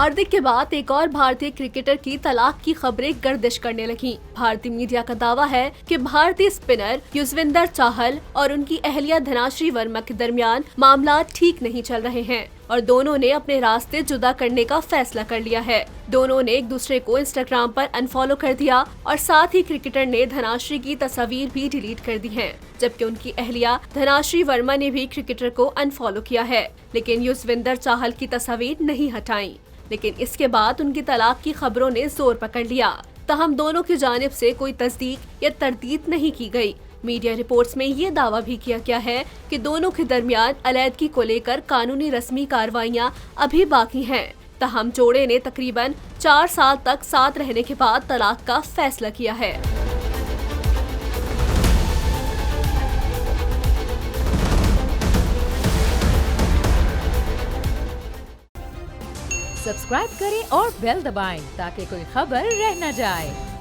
हार्दिक के बाद एक और भारतीय क्रिकेटर की तलाक की खबरें गर्दिश करने लगी। भारतीय मीडिया का दावा है कि भारतीय स्पिनर युजवेंद्र चाहल और उनकी अहलिया धनाश्री वर्मा के दरमियान मामला ठीक नहीं चल रहे हैं और दोनों ने अपने रास्ते जुदा करने का फैसला कर लिया है। दोनों ने एक दूसरे को इंस्टाग्राम पर अनफॉलो कर दिया और साथ ही क्रिकेटर ने धनाश्री की तस्वीर भी डिलीट कर दी है, जबकि उनकी अहलिया धनाश्री वर्मा ने भी क्रिकेटर को अनफॉलो किया है, लेकिन युजवेंद्र चाहल की तस्वीर नहीं हटाई। लेकिन इसके बाद उनकी तलाक की खबरों ने जोर पकड़ लिया। तहम दोनों की जानिब से कोई तस्दीक या तरदीद नहीं की गई। मीडिया रिपोर्ट्स में ये दावा भी किया गया है कि दोनों के दरमियान अलैदगी को लेकर कानूनी रस्मी कार्रवाइयां अभी बाकी हैं। तहम जोड़े ने तकरीबन 4 साल तक साथ रहने के बाद तलाक का फैसला किया है। सब्सक्राइब करें और बेल दबाएं ताकि कोई खबर रह न जाए।